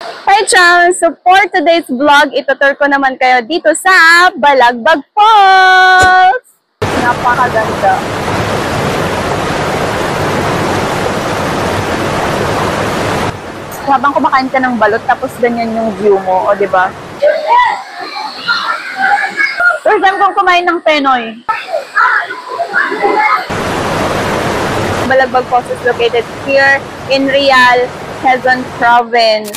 Hi, Chang! So for today's vlog, itutur ko naman kayo dito sa Balagbag Falls! Napakaganda. Habang kumakain ka ng balot, tapos ganyan yung view mo, o diba? First time kong kumain ng Penoy. Balagbag Falls is located here in Real, Quezon Province.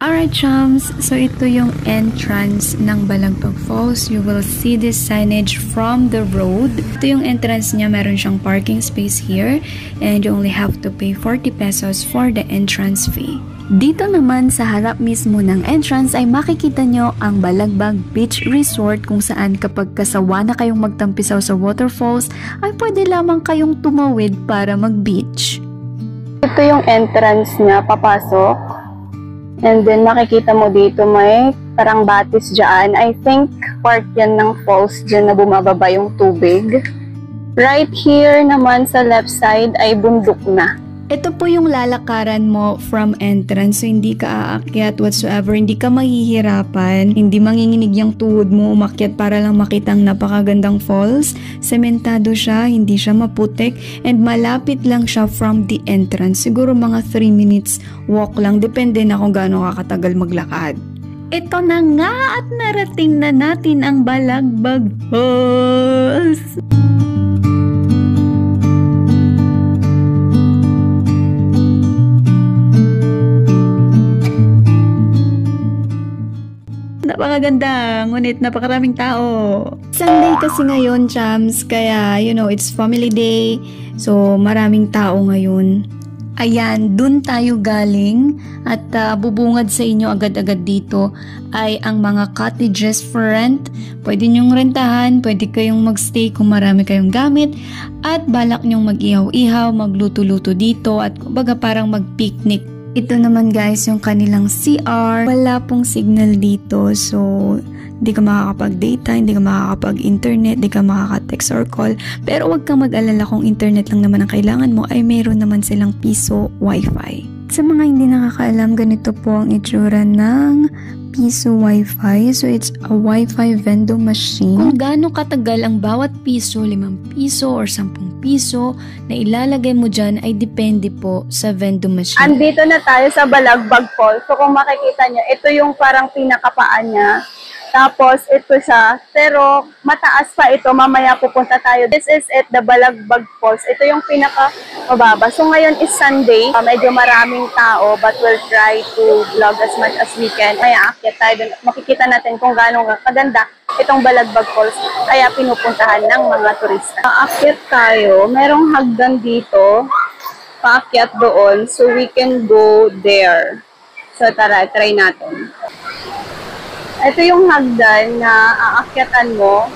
Alright, chums, so ito yung entrance ng Balagbag Falls. You will see this signage from the road. Ito yung entrance niya, meron siyang parking space here and you only have to pay 40 pesos for the entrance fee. Dito naman sa harap mismo ng entrance ay makikita nyo ang Balagbag Beach Resort, kung saan kapag kasawa na kayong magtampisaw sa waterfalls ay pwede lamang kayong tumawid para mag-beach. Ito yung entrance niya, papasok. And then makikita mo dito may parang batis dyan. I think part yan ng falls dyan na bumababa yung tubig. Right here naman sa left side ay bundok na. Ito po yung lalakaran mo from entrance, so hindi ka aakyat whatsoever, hindi ka mahihirapan, hindi manginginig yung tuhod mo umakyat para lang makita ang napakagandang falls. Sementado siya, hindi siya maputik, and malapit lang siya from the entrance. Siguro mga 3 minutes walk lang, depende na kung gaano kakatagal maglakad. Ito na nga at narating na natin ang Balagbag Falls! Napakaganda, ngunit napakaraming tao. Sunday kasi ngayon, chums, kaya it's family day. So maraming tao ngayon. Ayan, dun tayo galing at bubungad sa inyo agad-agad dito ay ang mga cottages for rent. Pwede nyong rentahan, pwede kayong magstay kung marami kayong gamit at balak nyong mag-ihaw-ihaw, magluto-luto dito at kumbaga parang mag-picnic. Ito naman guys yung kanilang CR. Wala pong signal dito, so hindi ka makakapag-data, hindi ka makakapag-internet, hindi ka makaka-text or call. Pero wag kang mag-alala, kung internet lang naman ang kailangan mo ay mayroon naman silang piso wifi. Sa mga hindi nakakaalam, ganito po ang itsura ng piso wifi. So it's a wifi vending machine. Kung gaano katagal ang bawat piso, 5 piso or 10 piso na ilalagay mo dyan ay depende po sa vending machine. Andito na tayo sa Balagbag Falls. So kung makikita nyo, ito yung parang pinakapaan niya. Tapos ito siya, pero mataas pa ito, mamaya pupunta tayo. This is it, the Balagbag Falls. Ito yung pinaka-mababa. So ngayon is Sunday, medyo maraming tao, but we'll try to vlog as much as we can. Kaya aakyat tayo dun. Makikita natin kung gaano kaganda itong Balagbag Falls, kaya pinupuntahan ng mga turista. Aakyat tayo, merong hagdan dito, paakyat doon, so we can go there. So tara, try natin. Ito yung hagdan na aakyatan mo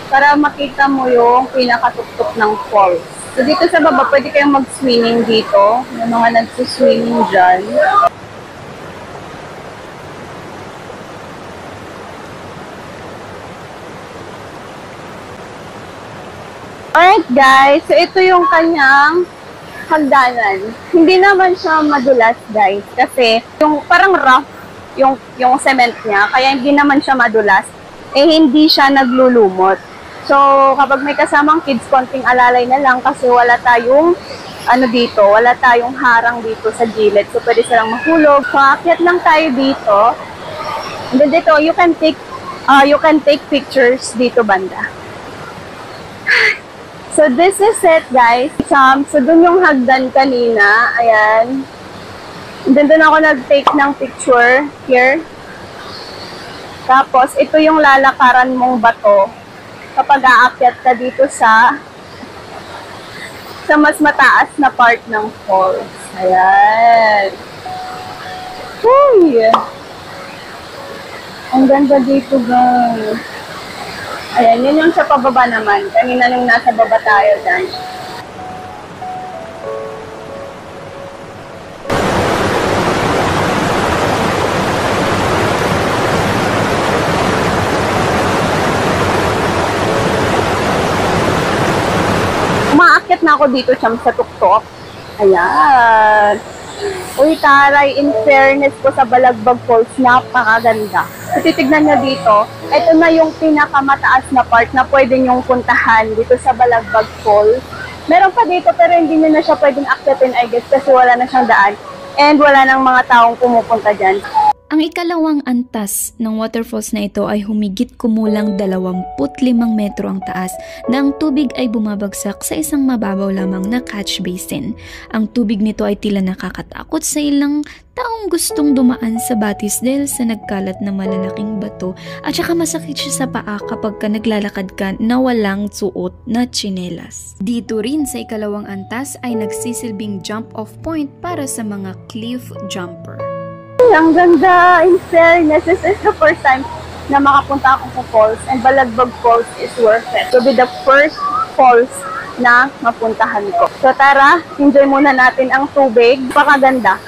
para makita mo yung pinakatuktok ng falls. So dito sa baba, pwede kayong mag-swimming dito. Yung mga nagsuswimming dyan. Alright guys, so ito yung kanyang hagdanan. Hindi naman siya madulas guys, kasi yung parang rough yung cement niya, kaya hindi naman siya madulas, hindi siya naglulumot. So, kapag may kasamang kids, konting alalay na lang kasi wala tayong dito, wala tayong harang dito sa gilid. So, pwede silang mahulog. So, aakyat lang tayo dito. And then dito, you can take pictures dito banda. So, this is it, guys. So, dun yung hagdan kanina. Ayan. And then doon ako nag-take ng picture here. Tapos, ito yung lalakaran mong bato kapag aakyat ka dito sa mas mataas na part ng falls. Ayan. Uy! Ang ganda dito, guys. Ayan, yun yung sa pababa naman. Kanina nung nasa baba tayo dyan. Umaakyat na ako dito, Cham, sa tuktok. Ayan. Uy, taray, in fairness ko sa Balagbag Falls, napakaganda. So, titignan nyo dito, ito na yung pinakamataas na part na pwede nyong puntahan dito sa Balagbag Falls. Meron pa dito pero hindi nyo na siya pwedeng akyatin, I guess, kasi wala na siyang daan. And wala nang mga taong pumupunta dyan. Ang ikalawang antas ng waterfalls na ito ay humigit kumulang 25 metro ang taas na ang tubig ay bumabagsak sa isang mababaw lamang na catch basin. Ang tubig nito ay tila nakakatakot sa ilang taong gustong dumaan sa batis dahil sa nagkalat na malalaking bato at saka masakit siya sa paa kapag ka naglalakad ka na walang suot na tsinelas. Dito rin sa ikalawang antas ay nagsisilbing jump off point para sa mga cliff jumper. Ang ganda, in fairness, this is the first time na makapunta ako sa falls and Balagbag Falls is worth it. To be the first falls na mapuntahan ko. So tara, enjoy muna natin ang tubig. Pakaganda.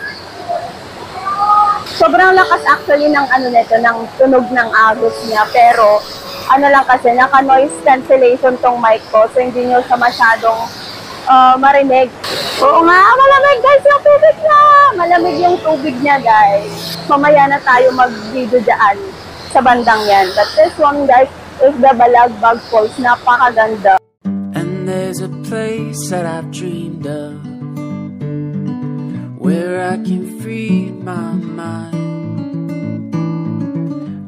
Sobrang lakas actually ng nito, ng tunog ng agos niya, pero lang kasi, naka-noise cancellation tong mic ko, so hindi nyo siya masyadong marinig. Oo nga, malamig guys yung tubig niya! Malamig yung tubig niya guys. Mamaya na tayo mag-video dyan sa bandang yan. But this one guys is the Balagbag Falls. Napakaganda. And there's a place that I've dreamed of, where I can free my mind.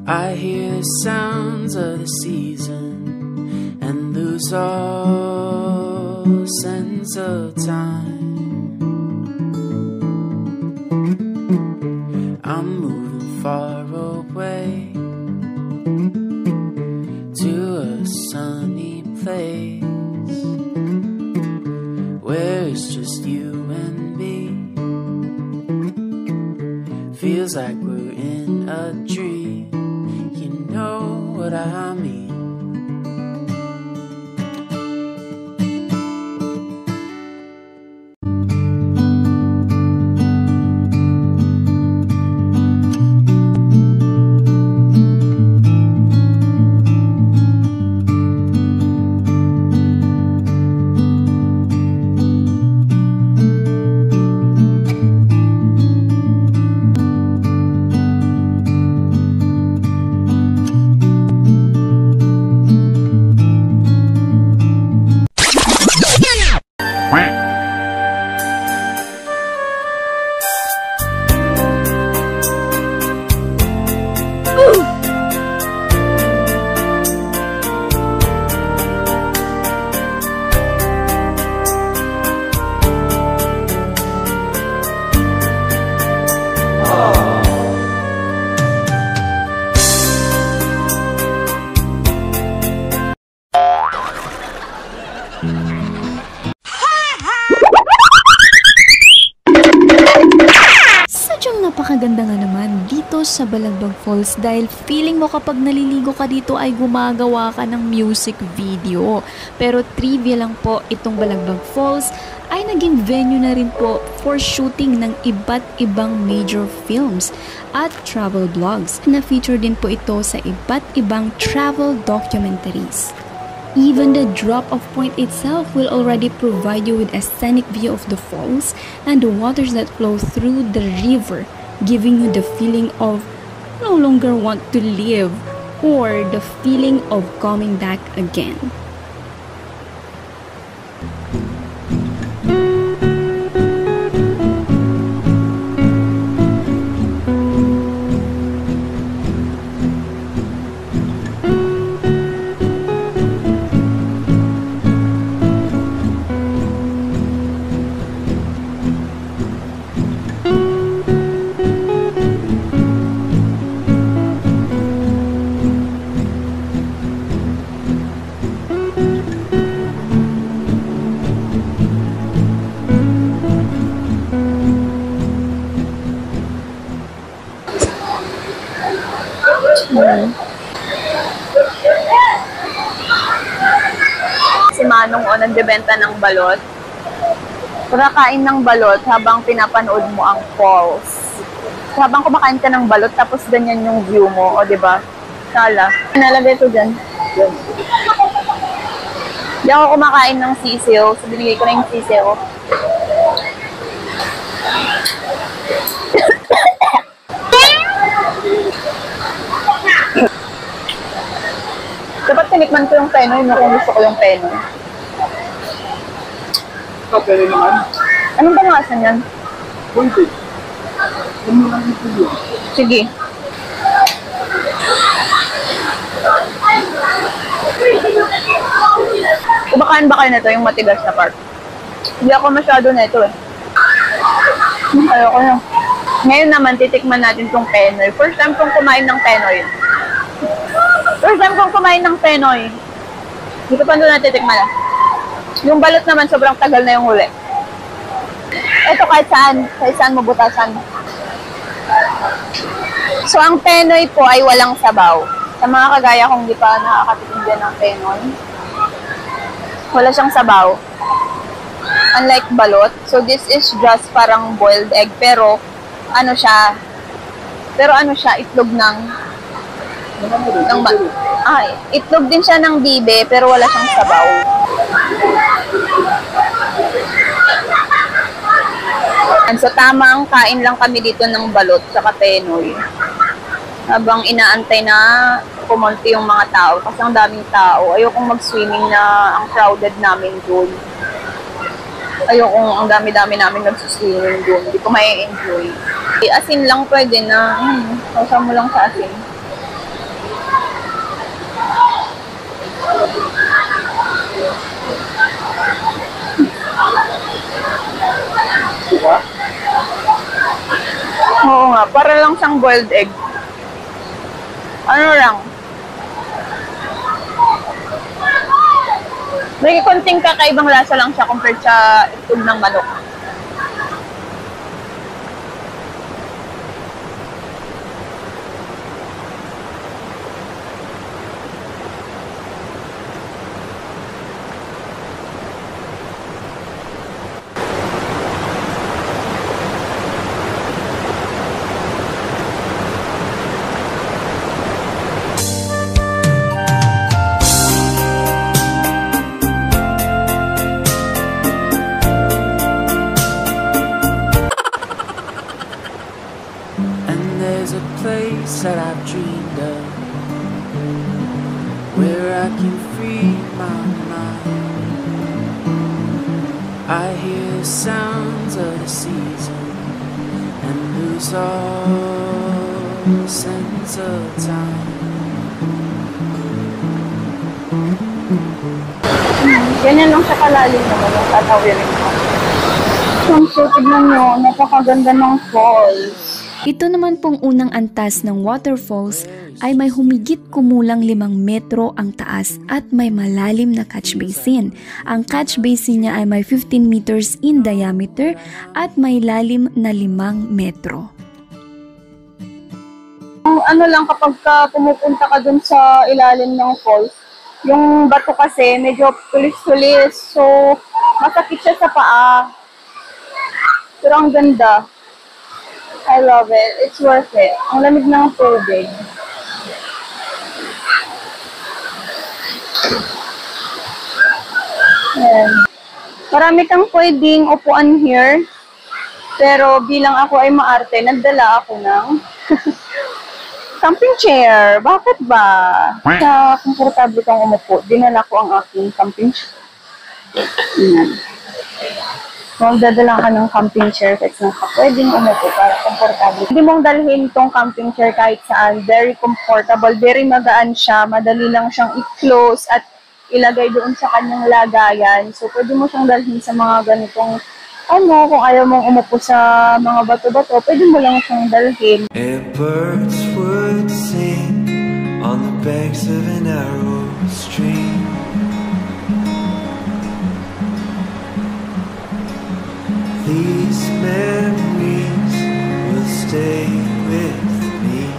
I hear the sounds of the season and lose all sense of time. I'm moving far away to a sunny place where it's just you and me. Feels like we're in a dream. You know what I mean. Napakaganda nga naman dito sa Balagbag Falls dahil feeling mo kapag naliligo ka dito ay gumagawa ka ng music video. Pero trivia lang po, itong Balagbag Falls ay naging venue na rin po for shooting ng iba't ibang major films at travel vlogs. Na-feature din po ito sa iba't ibang travel documentaries. Even the drop-off point itself will already provide you with a scenic view of the falls and the waters that flow through the river, giving you the feeling of no longer want to live or the feeling of coming back again. Si Manong o nagbebenta ng balot. Kakain ng balot habang pinapanood mo ang falls. So, habang kumakain ka ng balot, tapos ganyan yung view mo, o diba? Sala. Nalagay ko dyan. Hindi ako kumakain ng sisiw, so binigay ko na yung sisiw. Dapat tinikman ko yung penoy, no, kung gusto ko yung penoy. Pwede naman. Anong pangasan yan? Kunti. Sige. Kumakain ba kayo nito, yung matigas na part? Hindi ako masyado nito eh. Ayoko na. Ngayon naman, titikman natin tong penoy. First time kong kumain ng penoy. Dito pa doon natitikman na. Yung balot naman, sobrang tagal na yung huli. Ito kahit saan mo butasan. So, ang penoy po ay walang sabaw. Sa mga kagaya kong di pa nakakatikim din ng penoy, wala siyang sabaw. Unlike balot. So, this is just parang boiled egg. Pero, ano siya, itlog ng itlog din siya ng bibe, pero wala siyang sabaw. And so, tamang kain lang kami dito ng balot sa penoy. Habang inaantay na kumonti yung mga tao. Kasi ang daming tao. Ayokong mag-swimming na ang crowded namin doon. Ayokong ang dami-dami namin nag-swimming doon. Hindi ko may enjoy. Asin lang pwede na. Sausa mo lang sa asin. Oo nga, para lang siyang boiled egg. Ano lang? May konting kakaibang lasa lang siya compared sa itlog ng manok. There's a place that I've dreamed of where I can free my mind. I hear sounds of the season and lose all sense of time. Ganyan lang siya kalalim naman yung tatawirin ko. So, tignan nyo, napakaganda ng falls. Ito naman pong unang antas ng waterfalls ay may humigit kumulang 5 metro ang taas at may malalim na catch basin. Ang catch basin niya ay may 15 meters in diameter at may lalim na 5 metro. Ano lang kapag pumupunta ka dun sa ilalim ng falls, yung bato kasi medyo tulis-tulis, so masakit siya sa paa. Pero ang ganda. I love it. It's worth it. Ang lamig ng tubig. Ayan. Marami kang pwedeng upuan here. Pero bilang ako ay maarte, nagdala ako ng camping chair. Bakit ba? Sa komportable kang umupo, dinala ko ang aking camping chair. Ayan. Magdadala ka ng camping chair kasi nang pwedeng umupo para komportable. Hindi mong dalhin itong camping chair kahit saan. Very comfortable, very magaan siya. Madali lang siyang i-close at ilagay doon sa kanyang lagayan. So, pwede mo siyang dalhin sa mga ganitong kung ayaw mong umupo sa mga bato-bato, pwede mo lang siyang dalhin. And birds would sing on the banks of a narrow stream. These memories will stay with me.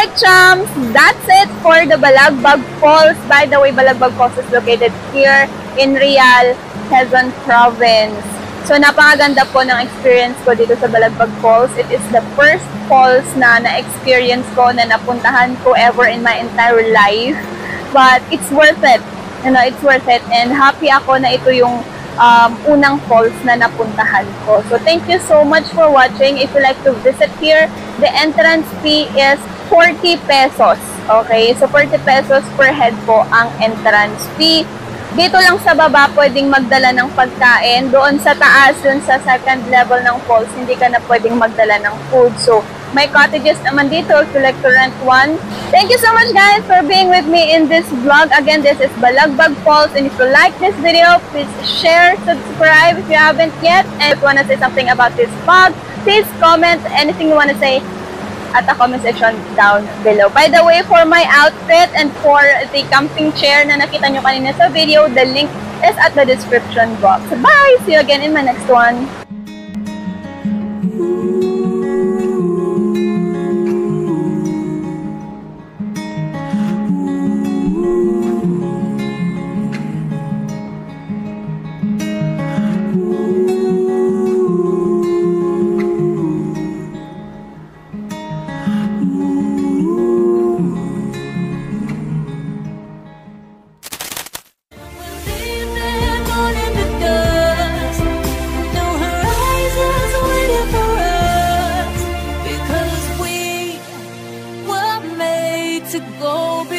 Alright, chums, that's it for the Balagbag Falls. By the way, Balagbag Falls is located here in Real, Quezon Province. So, napakaganda po ng experience ko dito sa Balagbag Falls. It is the first falls na na-experience ko, na napuntahan ko ever in my entire life. But it's worth it. You know, it's worth it. And happy ako na ito yung unang falls na napuntahan ko. So, thank you so much for watching. If you like to visit here, the entrance fee is 40 pesos. Okay? So, 40 pesos per head po ang entrance fee. Dito lang sa baba, pwedeng magdala ng pagkain. Doon sa taas, doon sa second level ng falls, hindi ka na pwedeng magdala ng food. So, may cottages naman dito if you like to rent one. Thank you so much, guys, for being with me in this vlog. Again, this is Balagbag Falls. And if you like this video, please share, subscribe if you haven't yet. And if you want to say something about this vlog, please comment anything you want to say at the comment section down below. By the way, for my outfit and for the camping chair na nakita nyo kanina sa video, the link is at the description box. Bye! See you again in my next one. to go.